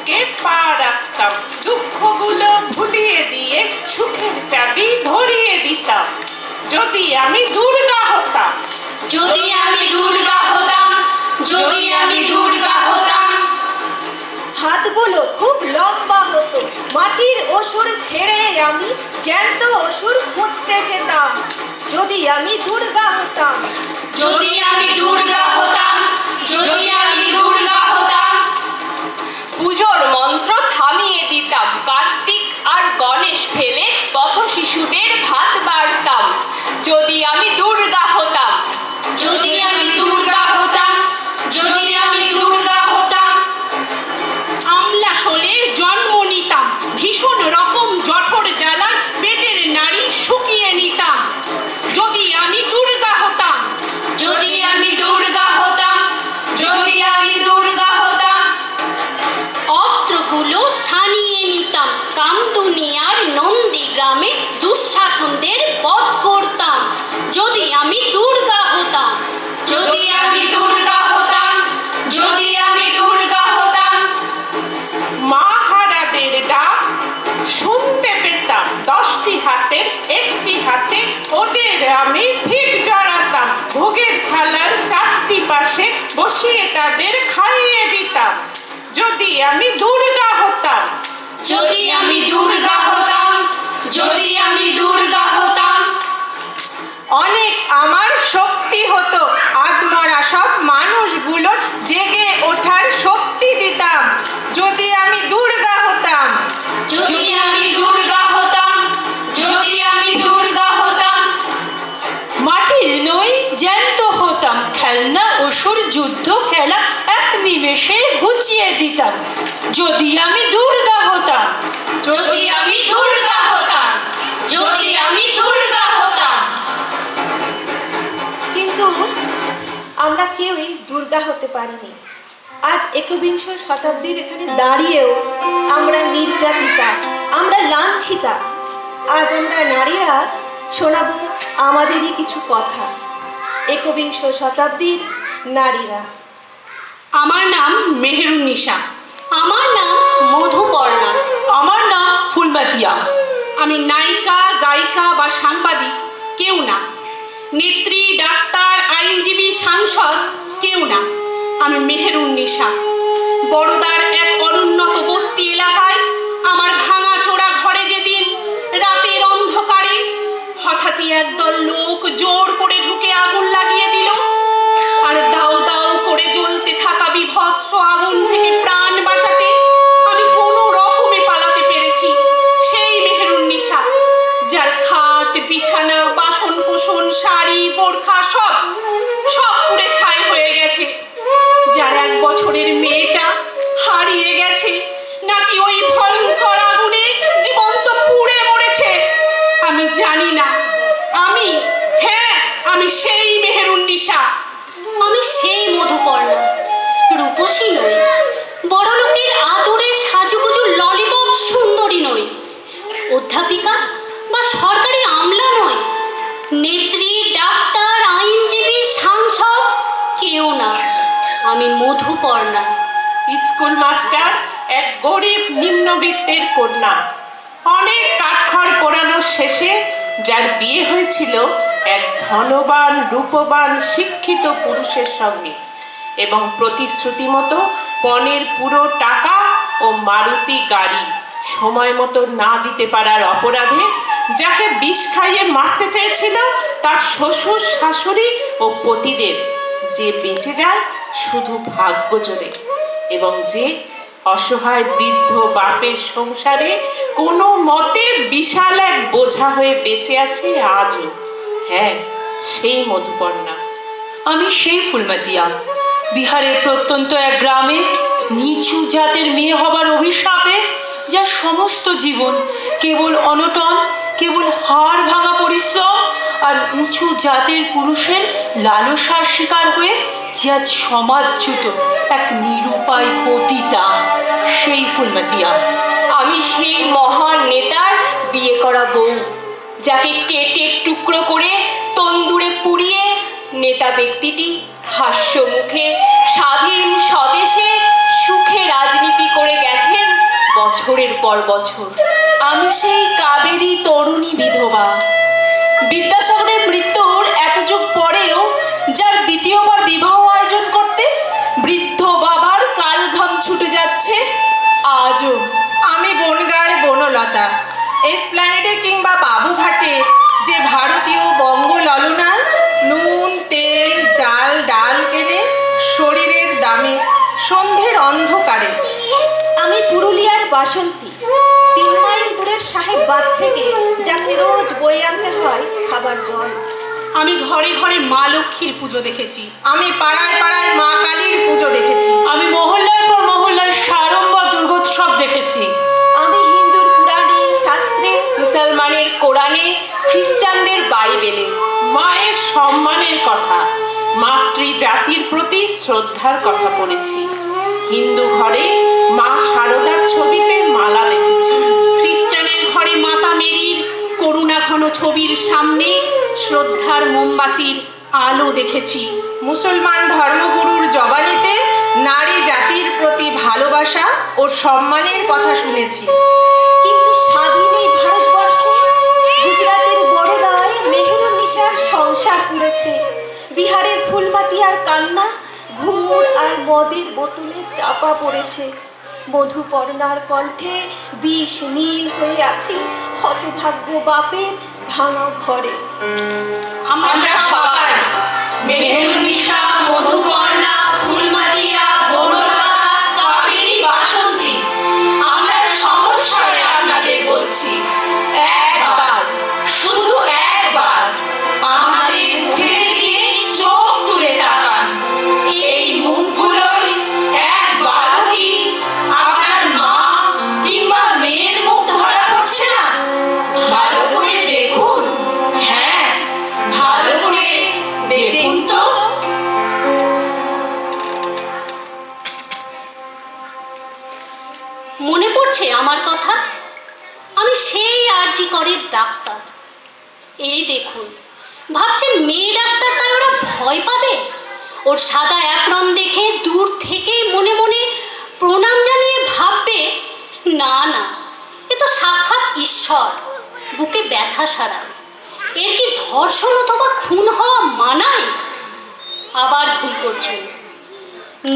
বুকে পা রাখতাম, দুঃখগুলো ভুলিয়ে দিয়ে সুখের চাবি ধরিয়ে দিতাম। যদি আমি দুর্গা হতাম, যদি আমি দুর্গা হতাম, যদি আমি দুর্গা হতাম। হাতগুলো খুব লম্বা হতো, মাটির অসুর ছেড়ে আমি জ্যান্ত অসুর খুঁজতে যেতাম। যদি আমি দুর্গা হতাম, যদি আমি দুর্গা হতাম, যদি আমি দুর্গা হতাম। পুজোর মন্ত্র থামিয়ে দিতাম, কার্তিক আর গণেশ ফেলে পথ শিশুদের ভাত বাড়তাম। যদি আমি দুর্গা হতাম, যদি আমি দুর্গা হতাম, যদি আমি দুর্গা হতাম। আমলা শোলের জন্ম নিতাম, ভীষণ রকম জঠর জ্বালা পেটের নাড়ি শুকিয়ে নিতাম। যদি আমি দুর্গা হতাম, যদি আমি দুর্গা হতাম, যদি আমি দুর্গা হতাম। অস্ত্রগুলো সানিয়ে নিতাম, কামদুনিয়ার নন্দীগ্রামে দুঃশাসনদের বধ করতাম। যদি আমি দুর্গা হতাম, যদি আমি দুর্গা হতাম, যদি আমি দুর্গা হতাম। মাহারাদের ডাক শুনতে পেতাম, 10টি হাতের 1টি হাতে ওদের আমি ঠিক জড়াতাম। ভোগের থালার 4টি পাশে বসিয়ে তাদের খাইয়ে দিতাম। যদি আমি দুর্গা হতাম, যদি আমি দুর্গা হতাম, যদি আমি দুর্গা হতাম। অনেক আমার শক্তি হতো, আত্মরা সব মানুষগুলোর জেগে ওঠার শক্তি দিতাম। যদি আমি দুর্গা হতাম, যদি আমি দুর্গা হতাম, যদি আমি দুর্গা হতাম। মাটির নই জ্যান্ত হতাম, খেলনা অসুর যুদ্ধ খেলা এক নিমেষে ঘুচিয়ে দিতাম। যদি আমি দুর্গা হতাম, যদি আমি দুর্গা হতাম, যদি আমি দুর্গা হতাম। কিন্তু আমরা কেউই দুর্গা হতে পারিনি। আজ 21 শতাব্দীর এখানে দাঁড়িয়েও আমরা নির্যাতিতা, আমরা লাঞ্ছিতা। আজ আমরা নারীরা শোনাবো আমাদেরই কিছু কথা। 21 শতাব্দীর নারীরা। আমার নাম মেহেরুন্নিসা, আমার নাম মধুপর্ণা, আমার নাম ফুলমাতিয়া। আমি নায়িকা, গায়িকা বা সাংবাদিক কেউ না। নেত্রী, ডাক্তার, আইনজীবী, সাংসদ কেউ না। আমি মেহেরুন্নিসা। বড়দার এক অনুন্নত বস্তি এলাকায় আমার ভাঙা চোরা ঘরে যেদিন রাতের অন্ধকারে হঠাৎই একদল লোক জোর করে ঢুকে আগুন লাগিয়ে দিল। আর দাউ দাউ করে জ্বলতে থাকা বিভৎস আগুন থেকে প্রাণ বাঁচাতে আমি কোনো রকমে পালাতে পেরেছি। সেই মেহেরুন্নিসা, যার খাট, বিছানা, বাসন কোসন, শাড়ি, বোরখা সব পুড়ে ছাই হয়ে গেছে। যার 1 বছরের মেয়েটা হারিয়ে গেছে, নাকি ওই ভয়ঙ্কর আগুনে জীবন্ত পুড়ে মরেছে আমি জানি না। আমি সেই মেহেরুন্নিসা। আমি সেই মধুপর্ণা, রূপসী নই, বড় লোকের আদরে সাজুগুজু ললিপপ সুন্দরী নই, অধ্যাপিকা বা সরকারি আমলা নই, নেত্রী, ডাক্তার, আইনজীবী, সাংসদ কেউ না। আমি মধুপর্ণা। স্কুল মাস্টার, এক গরিব নিম্নবিত্তের কন্যা। অনেক কাঠখড় পোড়ানোর শেষে যার বিয়ে হয়েছিল এক ধনবান, রূপবান, শিক্ষিত পুরুষের সঙ্গে, এবং প্রতিশ্রুতি মতো পণের পুরো টাকা ও মারুতি গাড়ি সময় মতো না দিতে পারার অপরাধে যাকে বিষ খাইয়ে মারতে চেয়েছিল তার শ্বশুর, শাশুড়ি ও পতিদেব, যে বেঁচে যায় শুধু ভাগ্য জোরে, এবং যে অসহায় বৃদ্ধ বাপের সংসারে কোনো মতে বিশাল এক বোঝা হয়ে বেঁচে আছে আজও। হ্যাঁ, সেই মধুপর্ণা। আমি সেই ফুলমাতিয়া, বিহারের প্রত্যন্ত এক গ্রামে নিচু জাতের মেয়ে হবার অভিশাপে যার সমস্ত জীবন কেবল অনটন, কেবল হাড় ভাঙা পরিশ্রম আর উঁচু জাতের পুরুষের লালসার শিকার হয়ে যে আজ সমাজচ্যুত এক নিরুপায় পতিতা, সেই ফুলমাতিয়া। আমি সেই মহান নেতার বিয়ে করা বউ, যাকে কেটে টুকরো করে তন্দুরে পুড়িয়ে নেতা ব্যক্তিটি হাস্য মুখে স্বাধীন স্বদেশে সুখে রাজনীতি করে গেছে বছরের পর বছর। আমি সেই কাবেরী তরুণী বিধবা, বিদ্যাসাগরের মৃত্যুর এত যুগ পরেও যার দ্বিতীয়বার বিবাহ আয়োজন করতে বৃদ্ধ বাবার কাল ঘাম ছুটে যাচ্ছে আজও। আমি বনগাঁর বনলতা, এসপ্ল্যানেডে কিংবা বাবুঘাটে যে ভারতীয় বঙ্গ ললনা নুন তেল চাল ডাল কেনে শরীরের দামে সন্ধ্যের অন্ধকারে। আমি পুরুলিয়ার বাসন্তী, 3 মাইল দূরের সাহেববাদ থেকে যাকে রোজ বয়ে আনতে হয় খাবার জল। আমি ঘরে ঘরে মা লক্ষ্মীর পুজো দেখেছি। আমি পাড়ায় পাড়ায় মা কালীর পুজো দেখেছি। আমি মহল্লার পর মহল্লায় সাড়ম্বর দুর্গোৎসব দেখেছি। আমি হিন্দুর পুরাণে শাস্ত্রে, মুসলমানের কোরআনে, খ্রিস্টানদের বাইবেলে। মায়ের সম্মানের কথা, মাতৃজাতির প্রতি শ্রদ্ধার কথা পড়েছি। হিন্দু ঘরে মা শারদার ছবিতে মালা দেখেছি। খ্রিস্টানের ঘরে মাতা মেরির করুণা ঘন ছবির সামনে শ্রদ্ধার মোমবাতির আলো দেখেছি। মুসলমান ধর্মগুরুর জবানিতে নারী জাতির প্রতি ভালোবাসা ও সম্মানের কথা শুনেছি। কিন্তু স্বাধীন এই ভারতবর্ষে গুজরাটের বড়োদায় মেহেরুন্নিসার সংসার পুড়েছে। বিহারের ফুলমাতি আর কান্না ঘুঙুর আর মদের বোতলে চাপা পড়েছে। মধুপর্ণার কণ্ঠে বিষ নীল হয়ে আছে হতভাগ্য বাপের ভাঙা ঘরে। আমরা সবাই মেহেরুন্নিসা, মধুপর্ণা, ফুলমাতিয়া, বনলতা, কাবেরী, বাসন্তী, আমরা সমস্যায় আপনাদের বলছি, একবার, শুধু একবার আমাদের মুখের দিকে চোখ তুলে তাকান। এই মুখগুলোই একবার কি আপনার মা কিংবা মেয়ের মুখ ধরা পড়ছে না? ভালো করে দেখুন, হ্যাঁ ভালো করে দেখুন তো। মনে পড়ছে আমার কথা? আমি সেই আরজি করের ডাক্তার। এই দেখুন, ভাবছেন মেয়ে ডাক্তার তাই ওরা ভয় পাবে? ওর সাদা অ্যাপ্রন দেখে দূর থেকেই মনে মনে প্রণাম জানিয়ে ভাববে, না না, এ তো সাক্ষাৎ ঈশ্বর, বুকে ব্যথা সারায়। এর কি ধর্ষণ অথবা খুন হওয়া মানায়? আবার ভুল করছেন।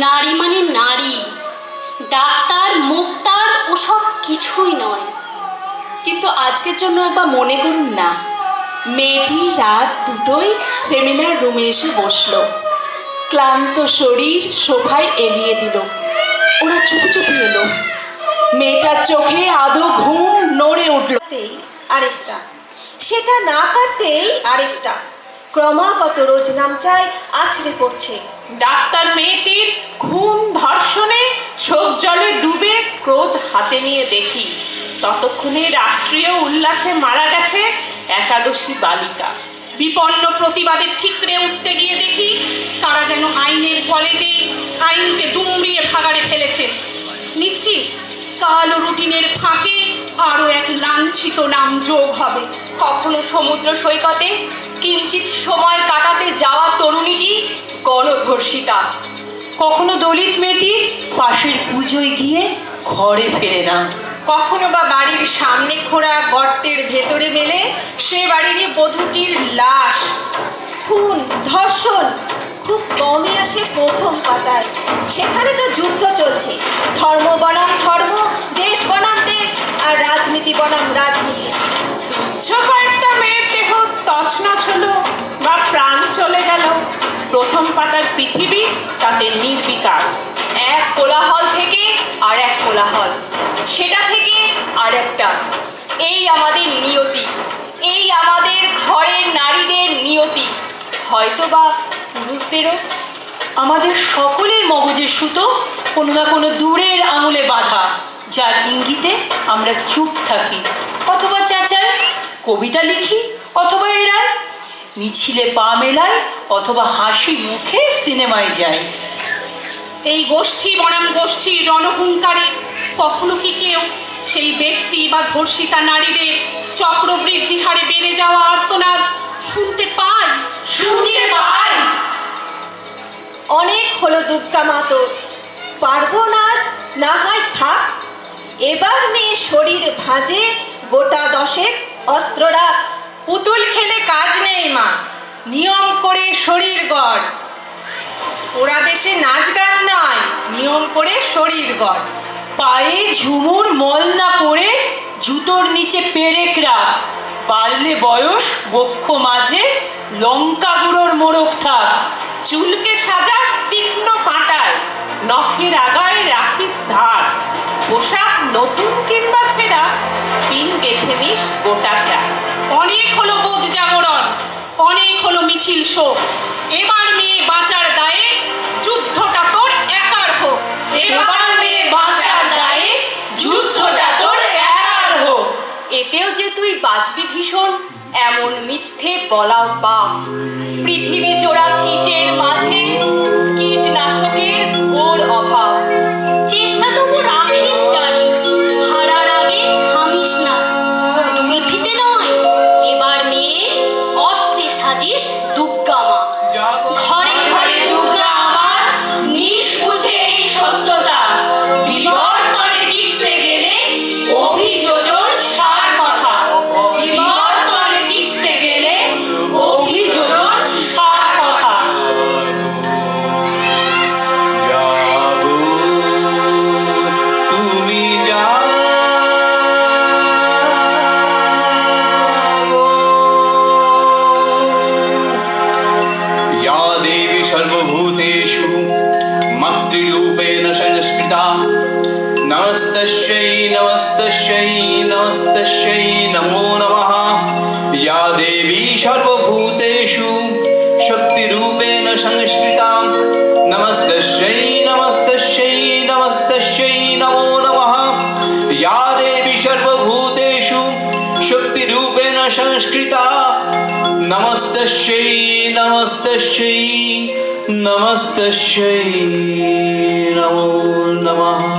নারী মানে নারী, ডাক্তার মুক্তার ওসব কিছুই নয়। কিন্তু আজকের জন্য একবার মনে করুন না, মেয়েটি রাত 2টোয় সেমিনার রুমে এসে বসলো। ক্লান্ত শরীর সোফায় এলিয়ে দিল। ওরা চুপি চুপি এলো। মেয়েটার চোখে আদো ঘুম নড়ে উঠল। আরেকটা, সেটা না কাটতেই আরেকটা, ক্রমাগত রোজ নামচায় আছড়ে পড়ছে। ডাক্তার মেয়েটির খুন ধর্ষণে শোক জলে ডুবে ক্রোধ হাতে নিয়ে দেখি ততক্ষণে রাষ্ট্রীয় উল্লাসে মারা গেছে একাদশী বালিকা। বিপন্ন প্রতিবাদের ঠিকরে উঠতে গিয়ে দেখি তারা যেন আইনের কলেজেই আইনকে দুমড়িয়ে ভাগাড়ে ফেলেছে। নিশ্চিত কালো রুটিনের ফাঁকে আরও এক লাঞ্ছিত নাম যোগ হবে। কখনো সমুদ্র সৈকতে কিঞ্চিত সময় কাটাতে যাওয়া তরুণীটি গণধর্ষিতা। কখনো দলিত মেয়েটি পাশের পুজোয় গিয়ে ঘরে ফেরে না। কখনো বা বাড়ির সামনে খোঁড়া গর্তের ভেতরে মেলে সে বাড়িরই বধূটির লাশ। খুন ধর্ষণ খুব কমই আসে প্রথম পাতায়। সেখানে তো যুদ্ধ চলছে, ধর্ম বনাম ধর্ম, দেশ বনাম দেশ, আর রাজনীতি বনাম রাজনীতি। কয়েকটা মেয়ের দেহ তছনছ হলো বা প্রাণ চলে গেল, প্রথম পাতার পৃথিবী তাতে নির্বিকার। এক কোলাহল থেকে আর এক কোলাহল, সেটা থেকে আর একটা। এই আমাদের নিয়তি, এই আমাদের ঘরের নারীদের নিয়তি, হয়তোবা পুরুষদেরও। আমাদের সকলের মগজের সুতো কোনো না কোনো দূরের আঙুলে বাঁধা, যার ইঙ্গিতে আমরা চুপ থাকি, অথবা চেঁচাই, কবিতা লিখি অথবা এড়াই, মিছিলে পা মেলাই অথবা হাসি মুখে সিনেমায় যাই। এই গোষ্ঠী বনাম গোষ্ঠীর রণহুঙ্কারে কখনো কি কেউ সেই ব্যক্তি বা ধর্ষিতা নারীদের চক্রবৃদ্ধি হারে বেড়ে যাওয়া আর্তনাদ শুনতে পায়? শুনতে পাই। অনেক হলো দুর্গা মাতর, পারবো না আজ, না হয় থাক। এবার মেয়ে শরীর ভাঁজে গোটা 10 অস্ত্র রাখ। পুতুল খেলে কাজ নেই মা, নিয়ম করে শরীর গড়। ওরা দেশে নাচ গান নয়, নিয়ম করে শরীর গড়। পায়ে ঝুমুর মল না পড়ে জুতোর নিচে পেরেক রাখ। বাড়লে বয়স বক্ষ মাঝে লঙ্কা গুঁড়োর মোড়ক থাক। চুলকে সাজাস তীক্ষ্ণ কাঁটায়, নখের আগায় রাখিস ধার। পোশাক নতুন কিংবা ছেঁড়া, পিন গেঁথে নিস গোটা চা। অনেক হলো বোধ জাগরণ, অনেক হলো মিছিল শোক। এবার মেয়ে বাঁচার দায়ে যুদ্ধটা তোর একার হোক। এবার মেয়ে বাঁচার দায়ে যুদ্ধটা তোর একার হোক। এতেও যে তুই বাঁচবি ভীষণ, এমন মিথ্যে বলাও পাপ। পৃথিবী জোড়া কীটের মাঝে কীটনাশকের ঘোর অভাব। চেষ্টা তবু রাখিস জানি, হারার আগে থামিস না। দুলফিতে নয়, এবার মেয়ে অস্ত্রে সাজিস দুর্গা মা। ঘরে ঘরে দুর্গা আমার, নিষ্পুঝে এই সত্যতা। বিবর্তনে দিতে গেলে অভিযোজন সার কথা। বিবর্তনে দিতে গেলে অভিযোজন সার কথা। জাগো তুমি জাগো, या देवी सर्वभूतेषु मातृरूपेण संस्कृता। नमस्तस्यै नमस्तस्यै नमस्तस्यै नमो नमः। या देवी सर्वभूतेषु शक्तिरूपेण संस्कृता। नमस्तस्यै नमस्तस्यै नमस्तस्यै नमो नमः। या देवी सर्वभूतेषु शक्तिरूपेण संस्कृता। नमस्तस्यै नमस्तस्यै नमस्तस्यै नमो नमः।